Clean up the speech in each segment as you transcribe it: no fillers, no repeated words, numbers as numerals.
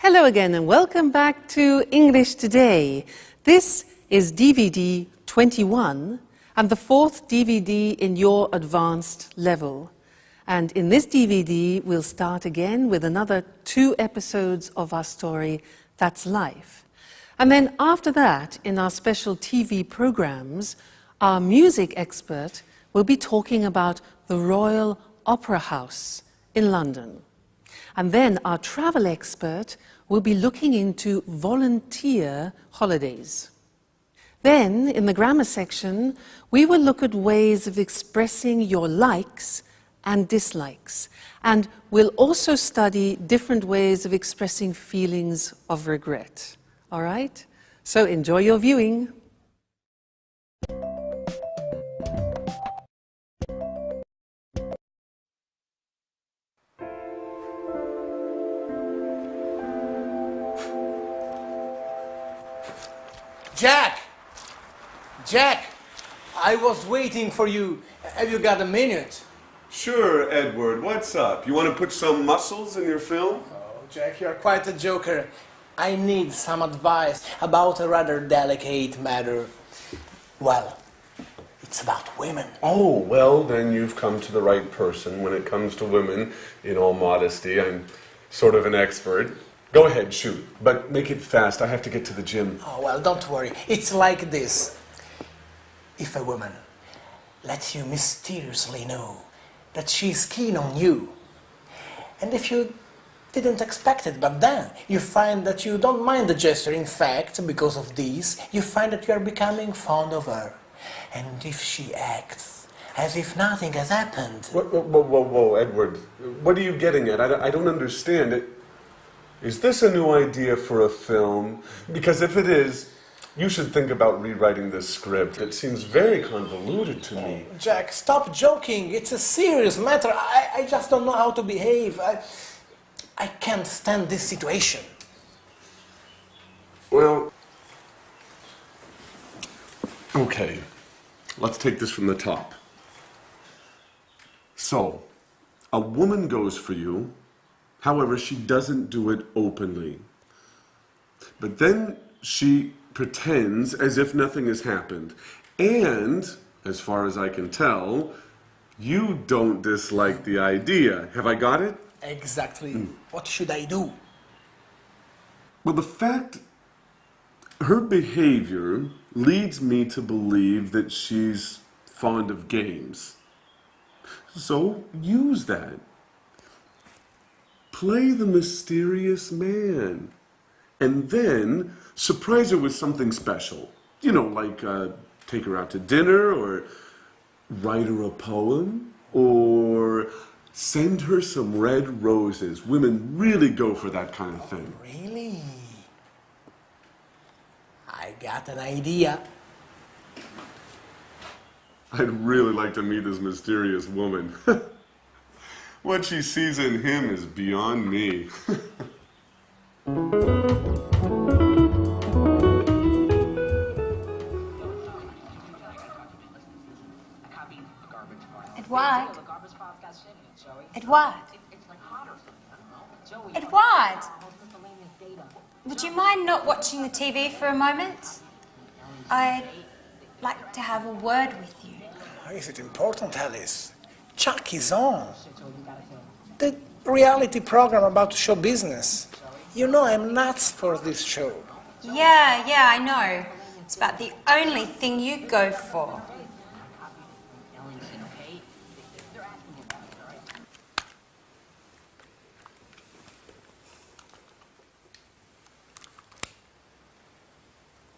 Hello again and welcome back to English Today. This is DVD 21 and the fourth DVD in your advanced level. And in this DVD, we'll start again with another 2 episodes of our story, That's Life. And then after that, in our special TV programs, our music expert will be talking about the Royal Opera House in London. And then our travel expert will be looking into volunteer holidays. Then, in the grammar section, we will look at ways of expressing your likes and dislikes. And we'll also study different ways of expressing feelings of regret. All right? So enjoy your viewing. Jack, I was waiting for you. Have you got a minute? Sure, Edward. What's up? You want to put some muscles in your film? Oh, Jack, you're quite a joker. I need some advice about a rather delicate matter. Well, it's about women. Oh, well, then you've come to the right person when it comes to women. In all modesty, I'm sort of an expert. Go ahead, shoot. But make it fast. I have to get to the gym. Oh, well, don't worry. It's like this. If a woman lets you mysteriously know that she's keen on you, and if you didn't expect it, but then you find that you don't mind the gesture, in fact, because of this, you find that you are becoming fond of her. And if she acts as if nothing has happened... Whoa, Edward. What are you getting at? I don't understand it. Is this a new idea for a film? Because if it is, you should think about rewriting this script. It seems very convoluted to me. Jack, stop joking. It's a serious matter. I just don't know how to behave. I can't stand this situation. Well, okay. Let's take this from the top. So, a woman goes for you. However, she doesn't do it openly. But then she pretends as if nothing has happened. And, as far as I can tell, you don't dislike the idea. Have I got it? Exactly. What should I do? Well, the fact, her behavior leads me to believe that she's fond of games. So, use that. Play the mysterious man. And then surprise her with something special. You know, like take her out to dinner, or write her a poem, or send her some red roses. Women really go for that kind of thing. Really? I got an idea. I'd really like to meet this mysterious woman. What she sees in him is beyond me. Edward? Edward? Edward? Would you mind not watching the TV for a moment? I'd like to have a word with you. Is it important, Alice? Chuck is on. The reality program about show business. You know I'm nuts for this show. Yeah, I know. It's about the only thing you go for.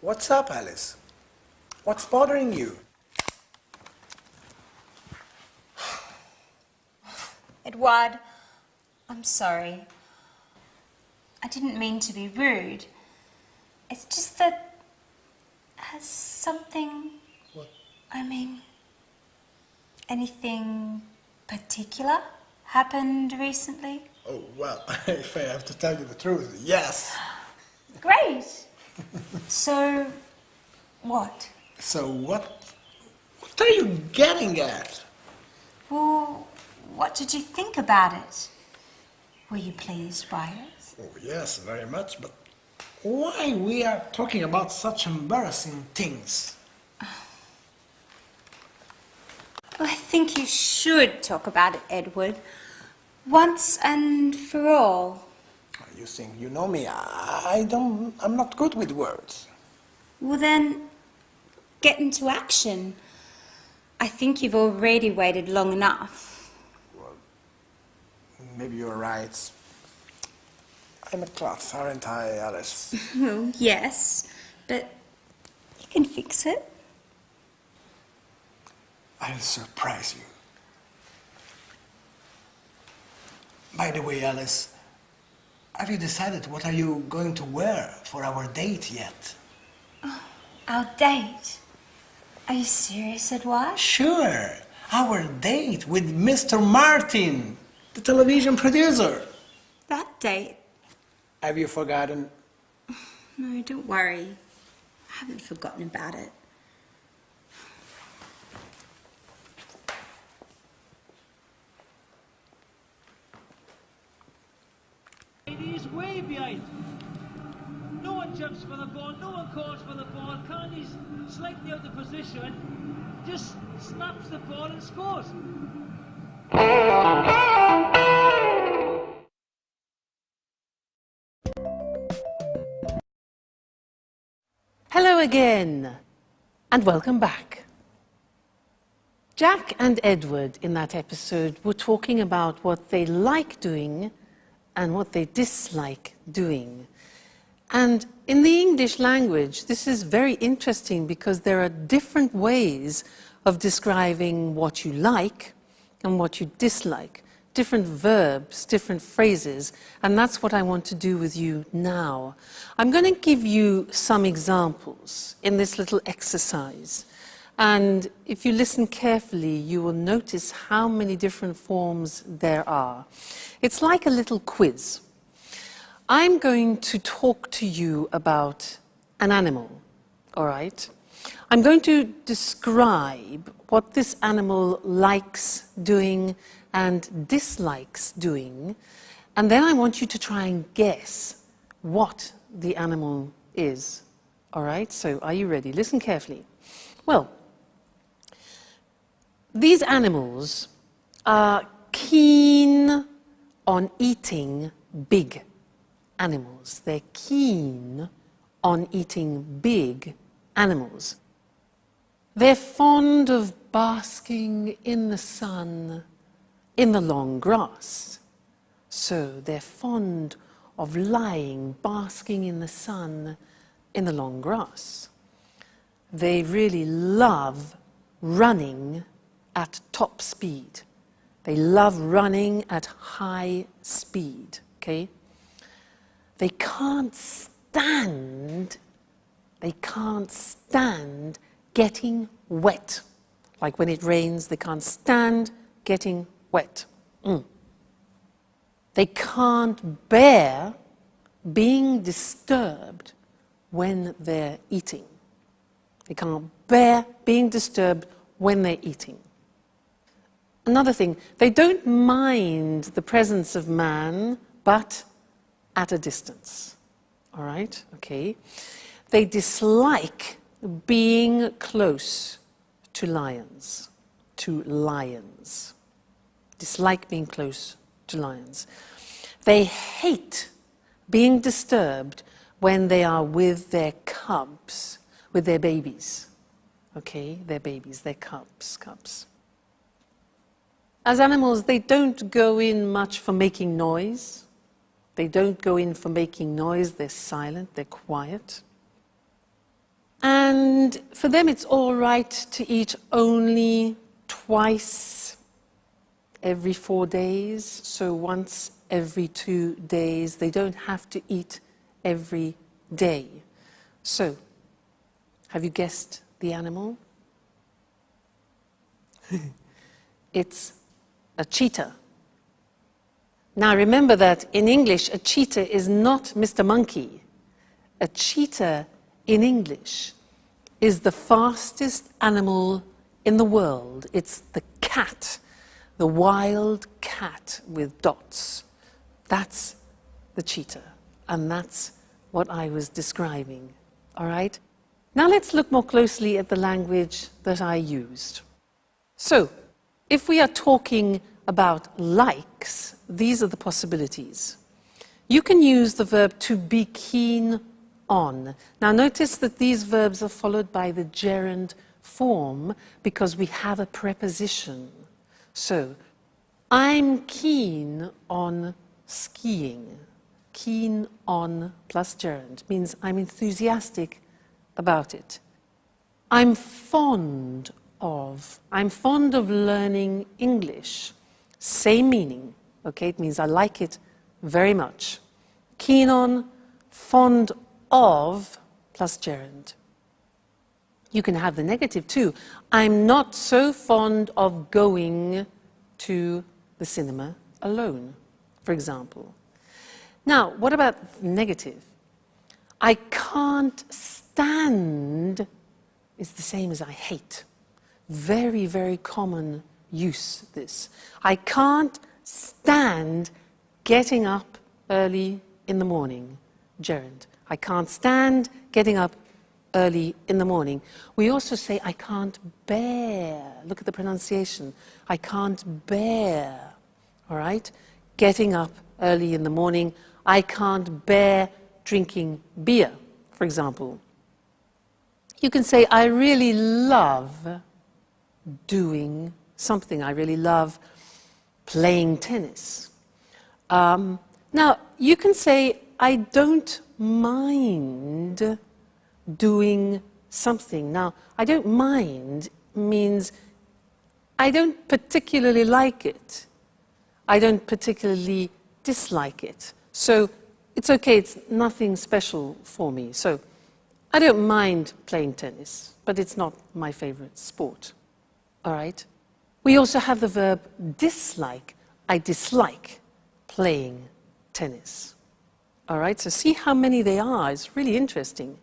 What's up, Alice? What's bothering you? Edward, I'm sorry. I didn't mean to be rude. It's just that... Has something... What? I mean... Anything particular happened recently? Oh, well, if I have to tell you the truth, yes. Great! So, what? So what are you getting at? Well, what did you think about it? Were you pleased by it? Oh, yes, very much, but why we are talking about such embarrassing things? Well, I think you should talk about it, Edward. Once and for all. You think you know me? I'm not good with words. Well then, get into action. I think you've already waited long enough. Maybe you're right. I'm a klutz, aren't I, Alice? Well, yes, but you can fix it. I'll surprise you. By the way, Alice, have you decided what are you going to wear for our date yet? Our date? Are you serious, Edward? Sure, our date with Mr. Martin, the television producer. That date? Have you forgotten? No, don't worry. I haven't forgotten about it. He's way behind. No one jumps for the ball, no one calls for the ball. Carney's slightly out of position, just snaps the ball and scores. Hello again, and welcome back. Jack and Edward in that episode were talking about what they like doing and what they dislike doing. And in the English language, this is very interesting because there are different ways of describing what you like and what you dislike. Different verbs, different phrases, and that's what I want to do with you now. I'm going to give you some examples in this little exercise. And if you listen carefully, you will notice how many different forms there are. It's like a little quiz. I'm going to talk to you about an animal, all right? I'm going to describe what this animal likes doing and dislikes doing, and then I want you to try and guess what the animal is. All right, so are you ready? Listen carefully. Well, these animals are keen on eating big animals. They're keen on eating big animals. They're fond of basking in the sun in the long grass. So they're fond of lying, basking in the sun in the long grass. They really love running at top speed. They love running at high speed, okay? They can't stand getting wet. Like when it rains, they can't stand getting wet. They can't bear being disturbed when they're eating. They can't bear being disturbed when they're eating. Another thing, they don't mind the presence of man, but at a distance. All right? Okay. They dislike being close to lions. Dislike being close to lions. They hate being disturbed when they are with their cubs, with their babies. Okay, their babies, their cubs. As animals, they don't go in much for making noise. They're silent, they're quiet. And for them, it's all right to eat only twice every 4 days, so once every 2 days. They don't have to eat every day. So, have you guessed the animal? It's a cheetah. Now remember that in English, a cheetah is not Mr. Monkey. A cheetah in English is the fastest animal in the world. It's the cat, the wild cat with dots. That's the cheetah. And that's what I was describing. All right? Now let's look more closely at the language that I used. So, if we are talking about likes, these are the possibilities. You can use the verb to be keen on. Now notice that these verbs are followed by the gerund form because we have a preposition. So, I'm keen on skiing. Keen on plus gerund means I'm enthusiastic about it. I'm fond of learning English. Same meaning, okay? It means I like it very much. Keen on, fond of, plus gerund. You can have the negative too. I'm not so fond of going to the cinema alone, for example. Now, what about negative? I can't stand is the same as I hate. Very, very common use, this. I can't stand getting up early in the morning. Gerund. I can't stand getting up early in the morning. We also say, I can't bear. Look at the pronunciation. I can't bear. All right? Getting up early in the morning. I can't bear drinking beer, for example. You can say, I really love doing something. I really love playing tennis. Now, you can say, I don't mind doing something. Now, I don't mind means I don't particularly like it. I don't particularly dislike it. So it's okay, it's nothing special for me. So I don't mind playing tennis, but it's not my favorite sport. All right? We also have the verb dislike. I dislike playing tennis. All right? So see how many they are. It's really interesting.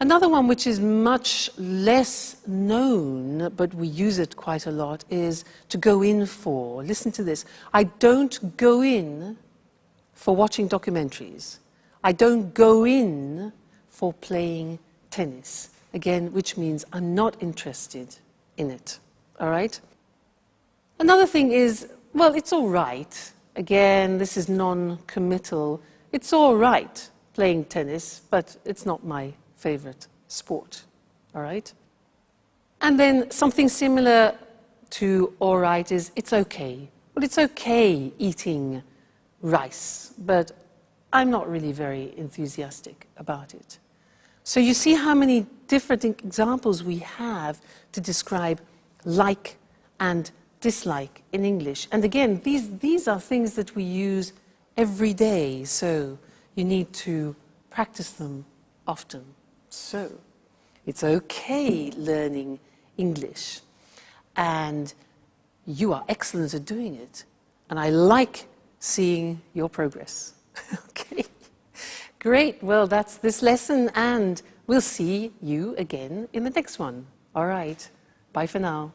Another one which is much less known, but we use it quite a lot, is to go in for. Listen to this. I don't go in for watching documentaries. I don't go in for playing tennis. Again, which means I'm not interested in it. All right? Another thing is, well, it's all right. Again, this is non-committal. It's all right playing tennis, but it's not my favorite sport. All right? And then something similar to all right is it's okay. Well, it's okay eating rice, but I'm not really very enthusiastic about it. So you see how many different examples we have to describe like and dislike in English. And again, these are things that we use every day, so you need to practice them often. So it's okay learning English, and you are excellent at doing it, and I like seeing your progress. Okay, great. Well, that's this lesson, and we'll see you again in the next one. All right, bye for now.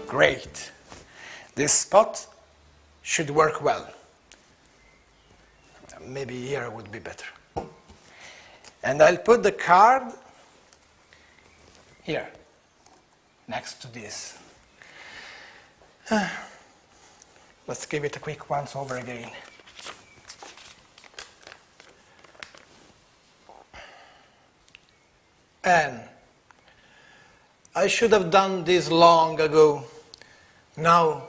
Great. This spot should work well. Maybe here would be better. And I'll put the card here, next to this. Let's give it a quick once over again. And I should have done this long ago. Now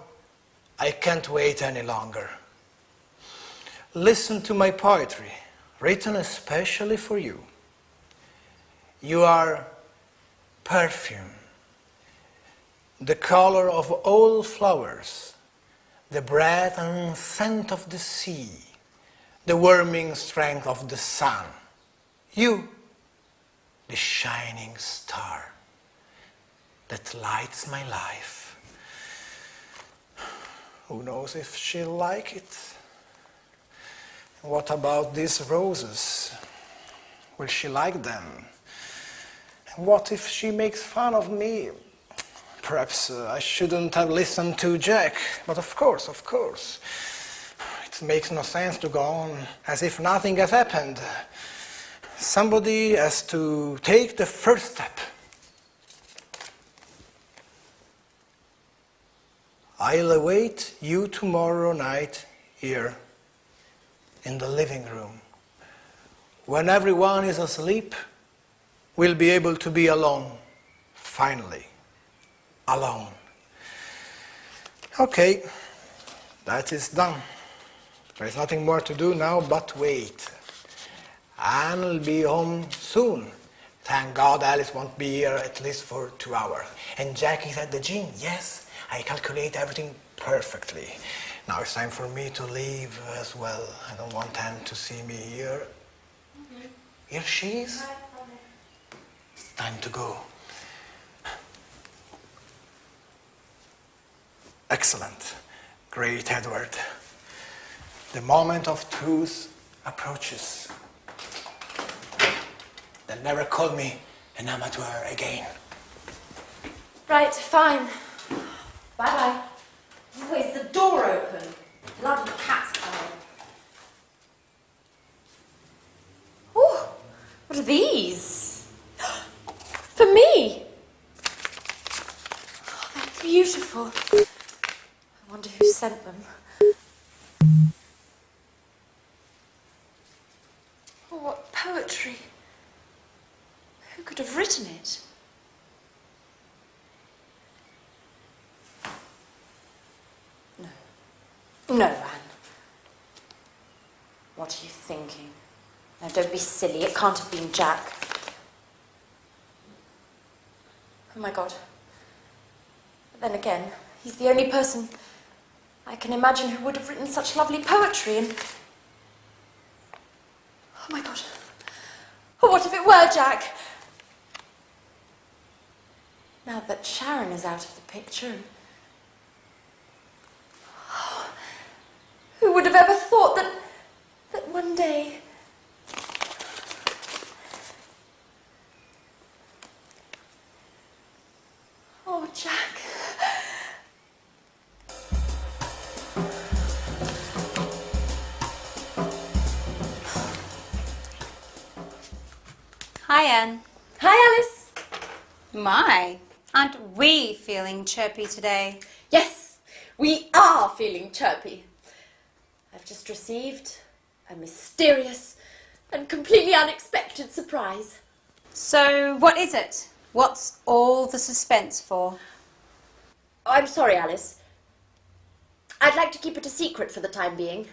I can't wait any longer. Listen to my poetry, written especially for you. You are perfume, the color of all flowers, the breath and scent of the sea, the warming strength of the sun. You, the shining star that lights my life. Who knows if she'll like it? What about these roses? Will she like them? And what if she makes fun of me? Perhaps I shouldn't have listened to Jack, but of course. It makes no sense to go on as if nothing has happened. Somebody has to take the first step. I'll await you tomorrow night here in the living room. When everyone is asleep, we'll be able to be alone, finally. Alone. Okay, that is done. There's nothing more to do now but wait. Anne will be home soon. Thank God Alice won't be here at least for 2 hours. And Jack is at the gym, yes. I calculate everything perfectly. Now it's time for me to leave as well. I don't want Anne to see me here. Here she is. It's time to go. Excellent. Great, Edward. The moment of truth approaches. They'll never call me an amateur again. Right, fine. Bye-bye. Oh, is the door open? Bloody cat's coming. Oh, what are these? For me? Oh, they're beautiful. I wonder who sent them. Oh, what poetry. Who could have written it? No, Anne. What are you thinking? Now, don't be silly. It can't have been Jack. Oh, my God. But then again, he's the only person I can imagine who would have written such lovely poetry and... Oh, my God. Oh, what if it were Jack? Now that Sharon is out of the picture... Who would have ever thought that one day... Oh, Jack. Hi, Anne. Hi, Alice. My, aren't we feeling chirpy today? Yes, we are feeling chirpy. I've just received a mysterious and completely unexpected surprise. So, what is it? What's all the suspense for? I'm sorry, Alice. I'd like to keep it a secret for the time being.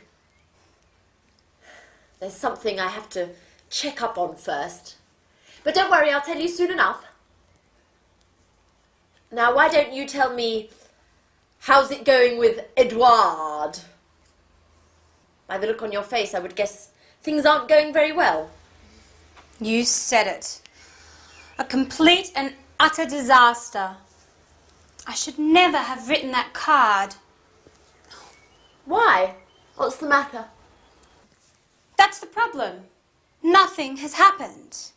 There's something I have to check up on first. But don't worry, I'll tell you soon enough. Now, why don't you tell me, how's it going with Edouard? By the look on your face, I would guess things aren't going very well. You said it. A complete and utter disaster. I should never have written that card. Why? What's the matter? That's the problem. Nothing has happened.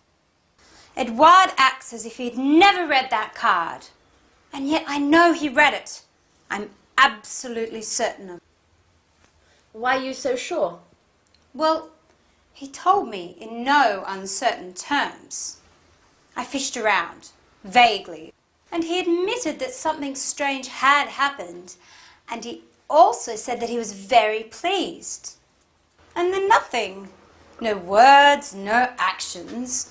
Edouard acts as if he'd never read that card. And yet I know he read it. I'm absolutely certain of it. Why are you so sure? Well, he told me in no uncertain terms. I fished around, vaguely, and he admitted that something strange had happened, and he also said that he was very pleased. And then nothing. No words, no actions.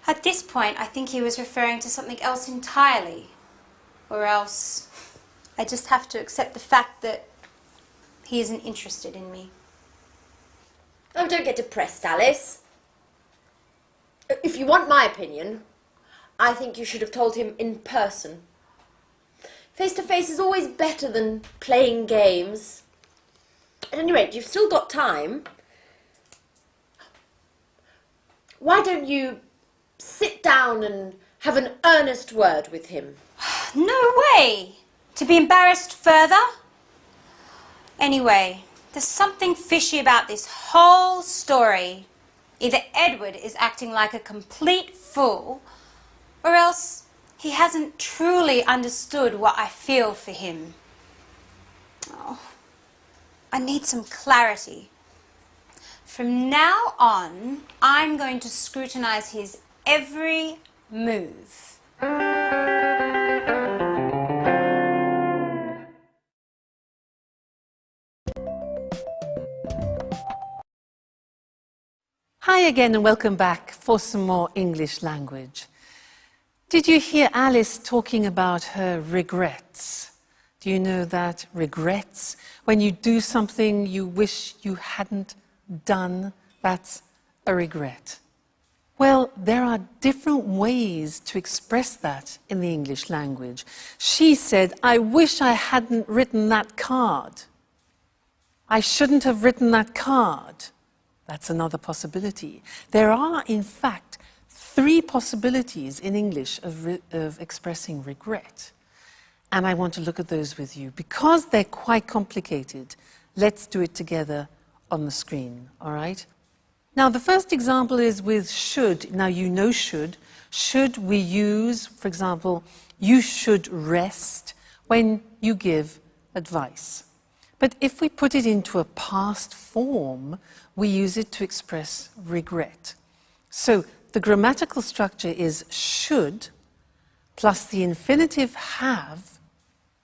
At this point, I think he was referring to something else entirely. Or else, I just have to accept the fact that he isn't interested in me. Oh, don't get depressed, Alice. If you want my opinion, I think you should have told him in person. Face to face is always better than playing games. At any rate, you've still got time. Why don't you sit down and have an earnest word with him? No way! To be embarrassed further? Anyway, there's something fishy about this whole story. Either Edward is acting like a complete fool, or else he hasn't truly understood what I feel for him. Oh, I need some clarity. From now on, I'm going to scrutinize his every move. Hi again and welcome back for some more English language. Did you hear Alice talking about her regrets? Do you know that regrets, when you do something you wish you hadn't done, that's a regret? Well, there are different ways to express that in the English language. She said, I wish I hadn't written that card. I shouldn't have written that card. That's another possibility. There are, in fact, 3 possibilities in English of expressing regret. And I want to look at those with you. Because they're quite complicated, let's do it together on the screen, all right? Now, the first example is with should. Now, you know should. Should we use, for example, you should rest when you give advice. But if we put it into a past form, we use it to express regret. So the grammatical structure is should plus the infinitive have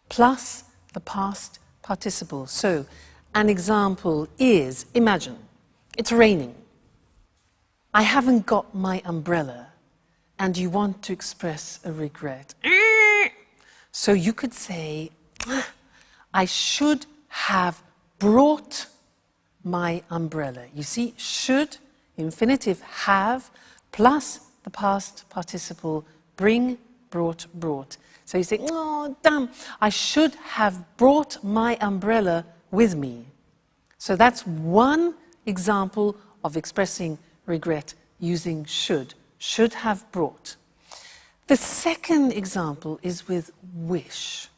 plus the past participle. So an example is, imagine, it's raining. I haven't got my umbrella and you want to express a regret. So you could say, I should have brought my umbrella. You see, should, infinitive have, plus the past participle, bring, brought, brought. So you say, oh, damn, I should have brought my umbrella with me. So that's one example of expressing regret using should have brought. The second example is with wish.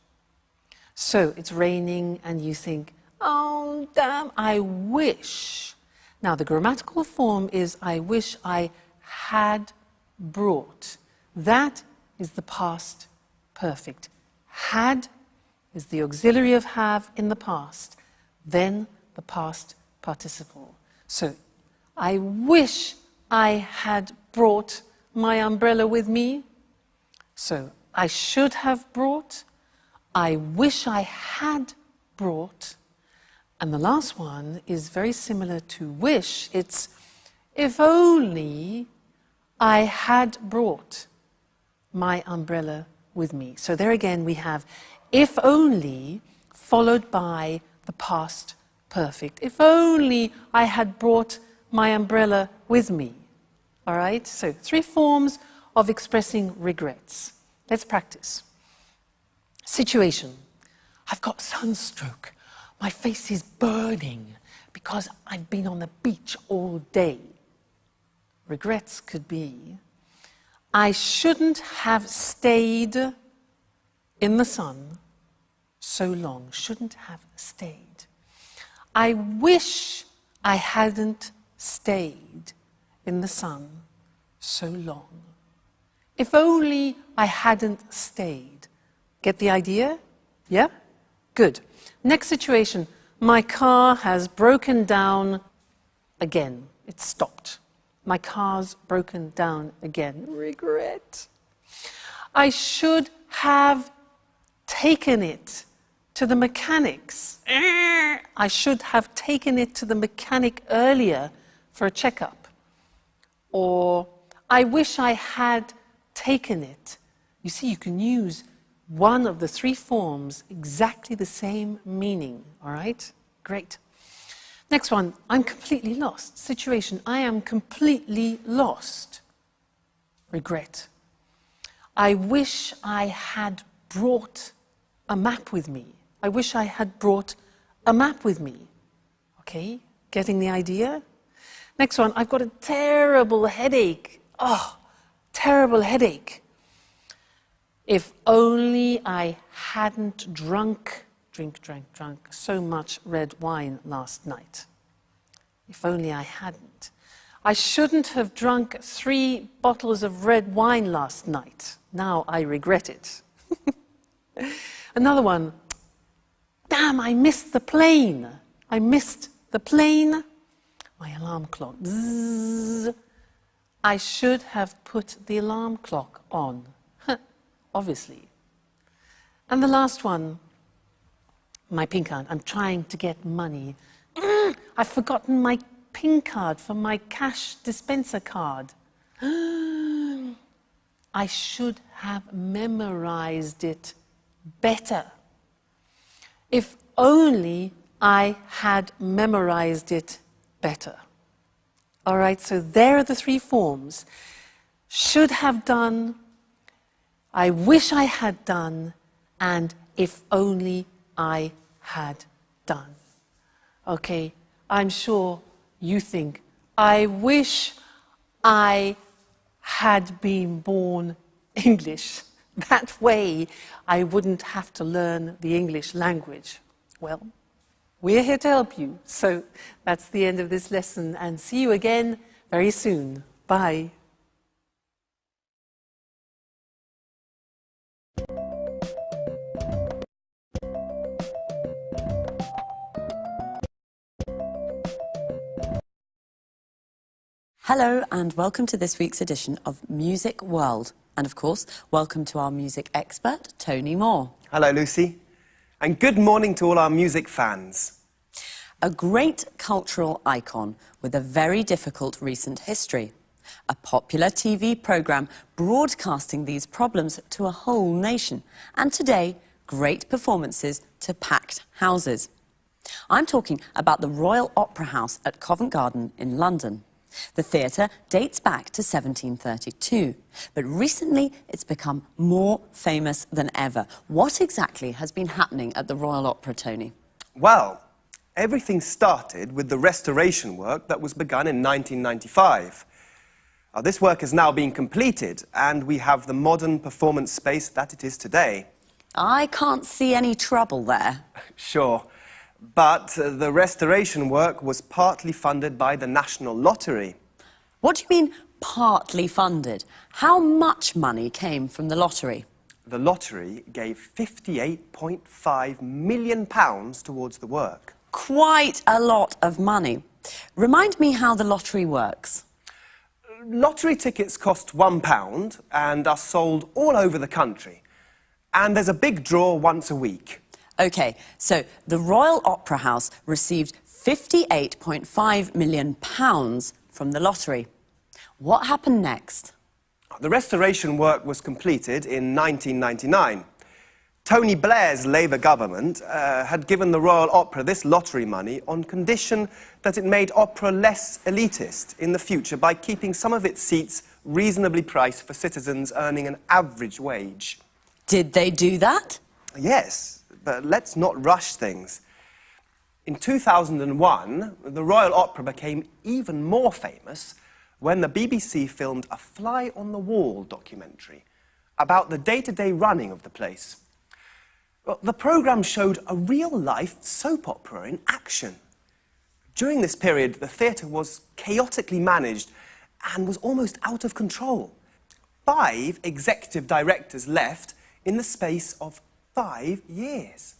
So it's raining and you think, oh, damn, I wish. Now, the grammatical form is I wish I had brought. That is the past perfect. Had is the auxiliary of have in the past, then the past participle. So, I wish I had brought my umbrella with me. So, I should have brought. I wish I had brought. And the last one is very similar to wish. It's if only I had brought my umbrella with me. So there again we have if only followed by the past perfect. If only I had brought my umbrella with me. All right? So 3 forms of expressing regrets. Let's practice. Situation. I've got sunstroke. My face is burning because I've been on the beach all day. Regrets could be, I shouldn't have stayed in the sun so long. Shouldn't have stayed. I wish I hadn't stayed in the sun so long. If only I hadn't stayed. Get the idea? Yeah? Good. Next situation. My car has broken down again. It's stopped. My car's broken down again. Regret. I should have taken it to the mechanics. I should have taken it to the mechanic earlier for a checkup. Or, I wish I had taken it. You see, you can use one of the 3 forms, exactly the same meaning, all right? Great. Next one, I'm completely lost. Situation, I am completely lost. Regret. I wish I had brought a map with me. I wish I had brought a map with me. Okay, getting the idea? Next one, I've got a terrible headache. Oh, terrible headache. If only I hadn't drunk drank so much red wine last night. If only I hadn't. I shouldn't have drunk 3 bottles of red wine last night. Now I regret it. Another one. Damn, I missed the plane. I missed the plane. My alarm clock. Zzz. I should have put the alarm clock on. Obviously. And the last one. My PIN card. I'm trying to get money. I've forgotten my PIN card for my cash dispenser card. I should have memorized it better. If only I had memorized it better. All right, so there are the 3 forms. Should have done, I wish I had done, and if only I had done. Okay, I'm sure you think, I wish I had been born English. That way I wouldn't have to learn the English language. Well, we're here to help you. So that's the end of this lesson, and see you again very soon. Bye. Hello and welcome to this week's edition of Music World. And of course, welcome to our music expert, Tony Moore. Hello, Lucy. And good morning to all our music fans. A great cultural icon with a very difficult recent history. A popular TV programme broadcasting these problems to a whole nation. And today, great performances to packed houses. I'm talking about the Royal Opera House at Covent Garden in London. The theatre dates back to 1732, but recently it's become more famous than ever. What exactly has been happening at the Royal Opera, Tony? Well, everything started with the restoration work that was begun in 1995. This work has now been completed, and we have the modern performance space that it is today. I can't see any trouble there. Sure. But the restoration work was partly funded by the National Lottery. What do you mean, partly funded? How much money came from the lottery? The lottery gave £58.5 million towards the work. Quite a lot of money. Remind me how the lottery works. Lottery tickets cost £1 and are sold all over the country. And there's a big draw once a week. OK, so the Royal Opera House received £58.5 million from the lottery. What happened next? The restoration work was completed in 1999. Tony Blair's Labour government had given the Royal Opera this lottery money on condition that it made opera less elitist in the future by keeping some of its seats reasonably priced for citizens earning an average wage. Did they do that? Yes. But let's not rush things. In 2001, the Royal Opera became even more famous when the BBC filmed a fly-on-the-wall documentary about the day-to-day running of the place. Well, the programme showed a real-life soap opera in action. During this period, the theatre was chaotically managed and was almost out of control. 5 executive directors left in the space of 5 years.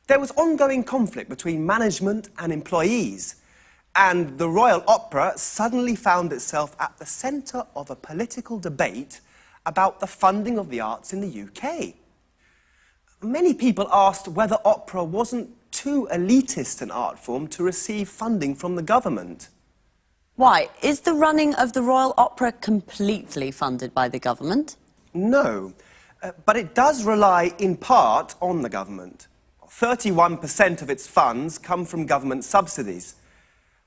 There was ongoing conflict between management and employees, and the Royal Opera suddenly found itself at the centre of a political debate about the funding of the arts in the UK. Many people asked whether opera wasn't too elitist an art form to receive funding from the government. Why? Is the running of the Royal Opera completely funded by the government? No. But it does rely in part on the government. 31% of its funds come from government subsidies.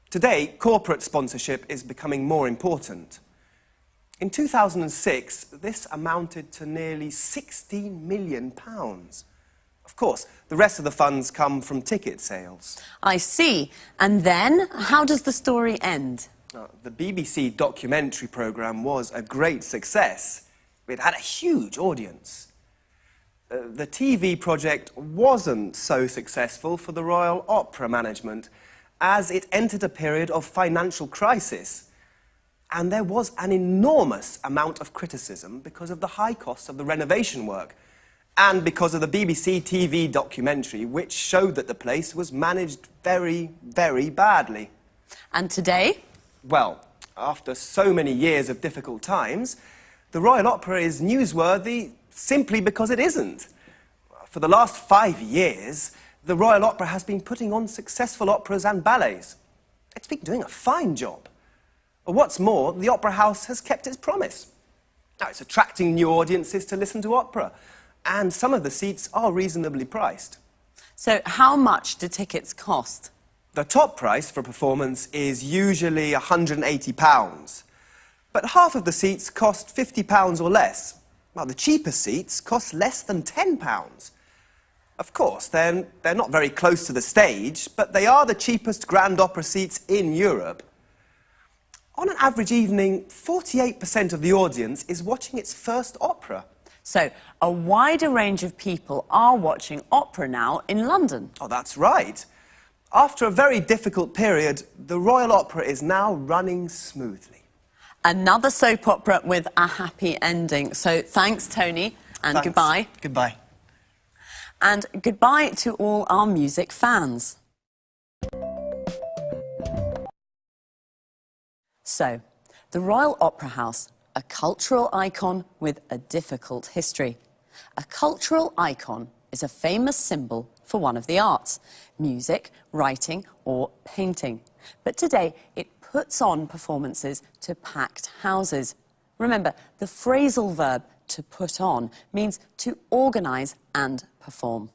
Today, corporate sponsorship is becoming more important. In 2006, this amounted to nearly £16 million. Of course, the rest of the funds come from ticket sales. I see. And then, how does the story end? The BBC documentary programme was a great success. It had a huge audience. the TV project wasn't so successful for the Royal Opera management, as it entered a period of financial crisis. And there was an enormous amount of criticism because of the high cost of the renovation work, and because of the BBC TV documentary, which showed that the place was managed very, very badly. And today? Well, after so many years of difficult times, the Royal Opera is newsworthy simply because it isn't. For the last 5 years, the Royal Opera has been putting on successful operas and ballets. It's been doing a fine job. What's more, the Opera House has kept its promise. Now, it's attracting new audiences to listen to opera, and some of the seats are reasonably priced. So how much do tickets cost? The top price for a performance is usually £180, but half of the seats cost £50 or less, while the cheapest seats cost less than £10. Of course, they're not very close to the stage, but they are the cheapest grand opera seats in Europe. On an average evening, 48% of the audience is watching its first opera. So, a wider range of people are watching opera now in London. Oh, that's right. After a very difficult period, the Royal Opera is now running smoothly. Another soap opera with a happy ending. So, thanks, Tony, and Thanks. goodbye. Goodbye. And goodbye to all our music fans. So, the Royal Opera House, a cultural icon with a difficult history. A cultural icon is a famous symbol for one of the arts, music, writing or painting. But today it puts on performances to packed houses. Remember, the phrasal verb to put on means to organise and perform.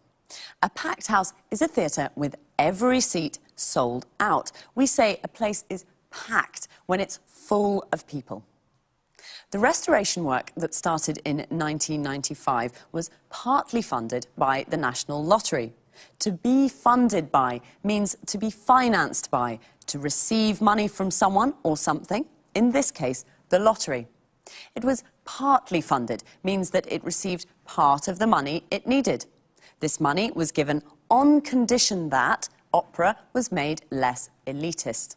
A packed house is a theatre with every seat sold out. We say a place is packed when it's full of people. The restoration work that started in 1995 was partly funded by the National Lottery. To be funded by means to be financed by, to receive money from someone or something, in this case, the lottery. It was partly funded, means that it received part of the money it needed. This money was given on condition that opera was made less elitist.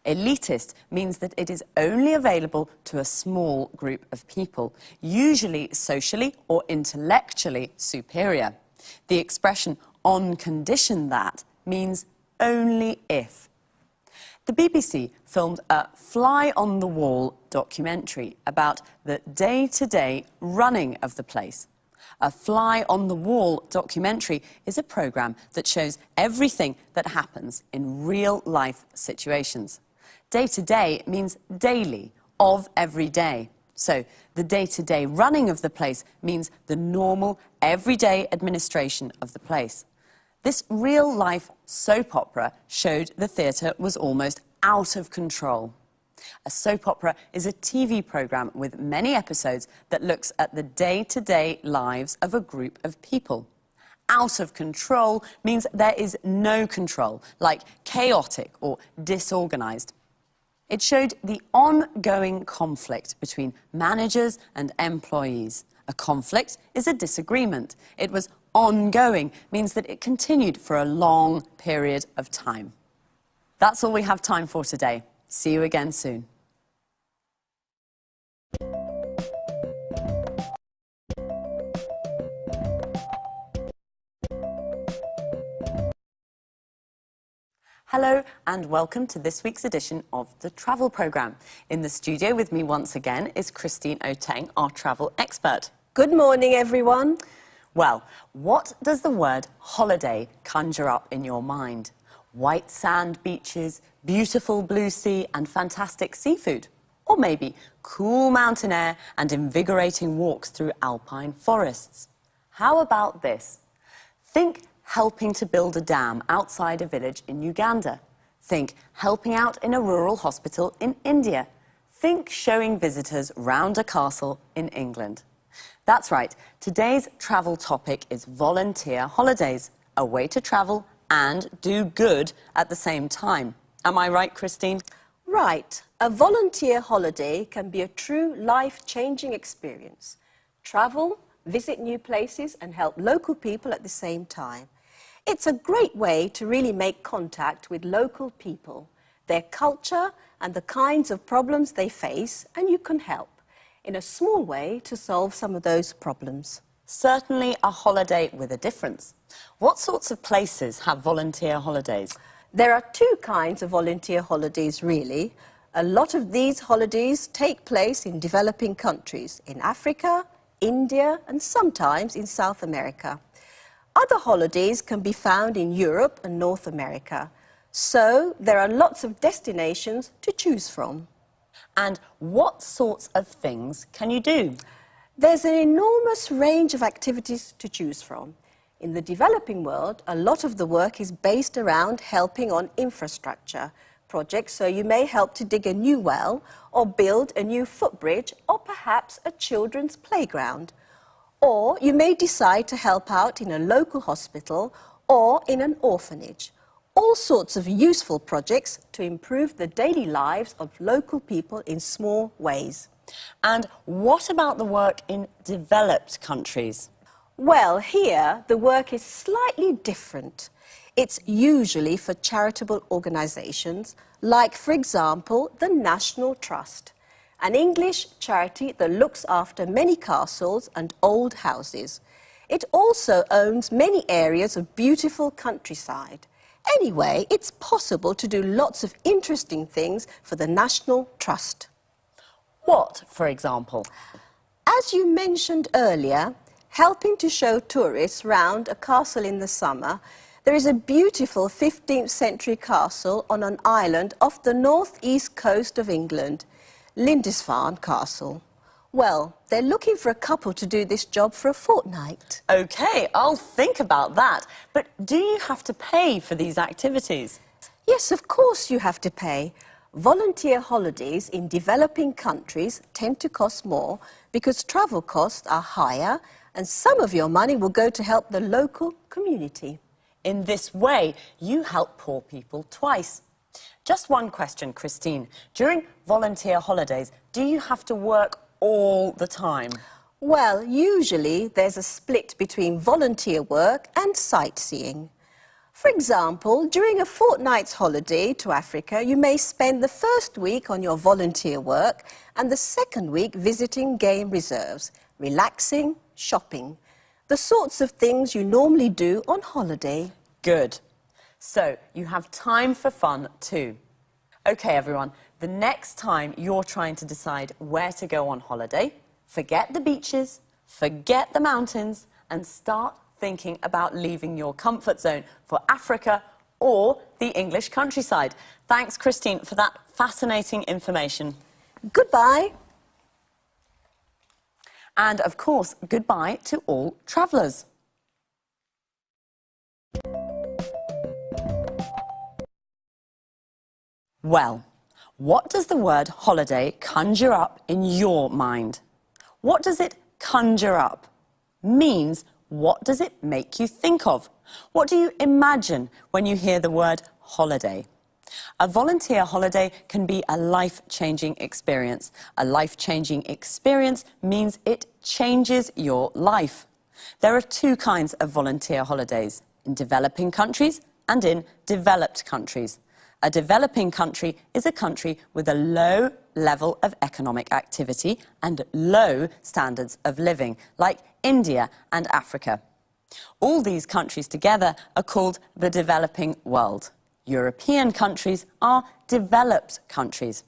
Elitist means that it is only available to a small group of people, usually socially or intellectually superior. The expression on condition that means only if. The BBC filmed a fly-on-the-wall documentary about the day-to-day running of the place. A fly-on-the-wall documentary is a programme that shows everything that happens in real-life situations. Day-to-day means daily, of every day. So the day-to-day running of the place means the normal, everyday administration of the place. This real-life soap opera showed the theatre was almost out of control. A soap opera is a TV programme with many episodes that looks at the day-to-day lives of a group of people. Out of control means there is no control, like chaotic or disorganised. It showed the ongoing conflict between managers and employees. A conflict is a disagreement. It was ongoing, means that it continued for a long period of time. That's all we have time for today. See you again soon. Hello and welcome to this week's edition of The Travel Programme. In the studio with me once again is Christine Oteng, our travel expert. Good morning, everyone. Well, what does the word holiday conjure up in your mind? White sand beaches, beautiful blue sea and fantastic seafood? Or maybe cool mountain air and invigorating walks through alpine forests? How about this? Think helping to build a dam outside a village in Uganda. Think helping out in a rural hospital in India. Think showing visitors round a castle in England. That's right, today's travel topic is volunteer holidays, a way to travel and do good at the same time. Am I right, Christine? Right. A volunteer holiday can be a true life-changing experience. Travel visit new places and help local people at the same time. It's a great way to really make contact with local people, their culture and the kinds of problems they face, and you can help in a small way to solve some of those problems. Certainly a holiday with a difference. What sorts of places have volunteer holidays? There are two kinds of volunteer holidays, really. A lot of these holidays take place in developing countries, in Africa, India, and sometimes in South America. Other holidays can be found in Europe and North America. So there are lots of destinations to choose from. And what sorts of things can you do? There's an enormous range of activities to choose from. In the developing world, a lot of the work is based around helping on infrastructure projects, so you may help to dig a new well or build a new footbridge or perhaps a children's playground. Or you may decide to help out in a local hospital or in an orphanage. All sorts of useful projects to improve the daily lives of local people in small ways. And what about the work in developed countries? Well, here the work is slightly different. It's usually for charitable organisations, like, for example, the National Trust, an English charity that looks after many castles and old houses. It also owns many areas of beautiful countryside. Anyway, it's possible to do lots of interesting things for the National Trust. What, for example? As you mentioned earlier, helping to show tourists round a castle in the summer, there is a beautiful 15th century castle on an island off the northeast coast of England, Lindisfarne Castle. Well, they're looking for a couple to do this job for a fortnight. OK, I'll think about that. But do you have to pay for these activities? Yes, of course you have to pay. Volunteer holidays in developing countries tend to cost more because travel costs are higher and some of your money will go to help the local community. In this way, you help poor people twice. Just one question, Christine. During volunteer holidays, do you have to work all the time? Well, usually there's a split between volunteer work and sightseeing. For example, during a fortnight's holiday to Africa, you may spend the first week on your volunteer work and the second week visiting game reserves, relaxing, shopping. The sorts of things you normally do on holiday. Good. So, you have time for fun too. OK, everyone, the next time you're trying to decide where to go on holiday, forget the beaches, forget the mountains, and start thinking about leaving your comfort zone for Africa or the English countryside. Thanks, Christine, for that fascinating information. Goodbye. And, of course, goodbye to all travellers. Well, what does the word holiday conjure up in your mind? What does it conjure up? Means, what does it make you think of? What do you imagine when you hear the word holiday? A volunteer holiday can be a life-changing experience. A life-changing experience means it changes your life. There are two kinds of volunteer holidays, in developing countries and in developed countries. A developing country is a country with a low level of economic activity and low standards of living, like India and Africa. All these countries together are called the developing world. European countries are developed countries.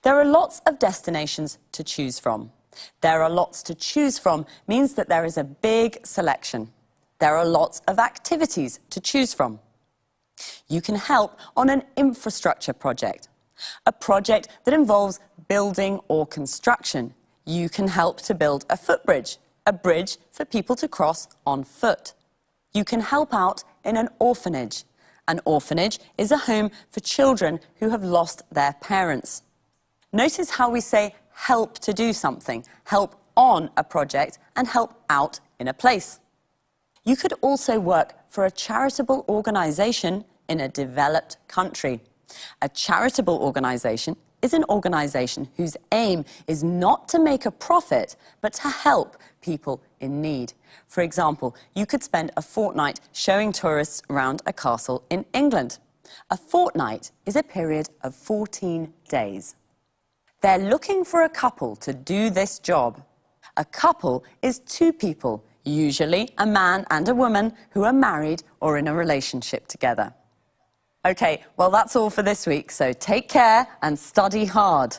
There are lots of destinations to choose from. There are lots to choose from means that there is a big selection. There are lots of activities to choose from. You can help on an infrastructure project, a project that involves building or construction. You can help to build a footbridge, a bridge for people to cross on foot. You can help out in an orphanage. An orphanage is a home for children who have lost their parents. Notice how we say help to do something, help on a project, and help out in a place. You could also work for a charitable organisation in a developed country. A charitable organisation is an organisation whose aim is not to make a profit, but to help people in need. For example, you could spend a fortnight showing tourists around a castle in England. A fortnight is a period of 14 days. They're looking for a couple to do this job. A couple is two people, usually a man and a woman, who are married or in a relationship together. OK, well, that's all for this week, so take care and study hard.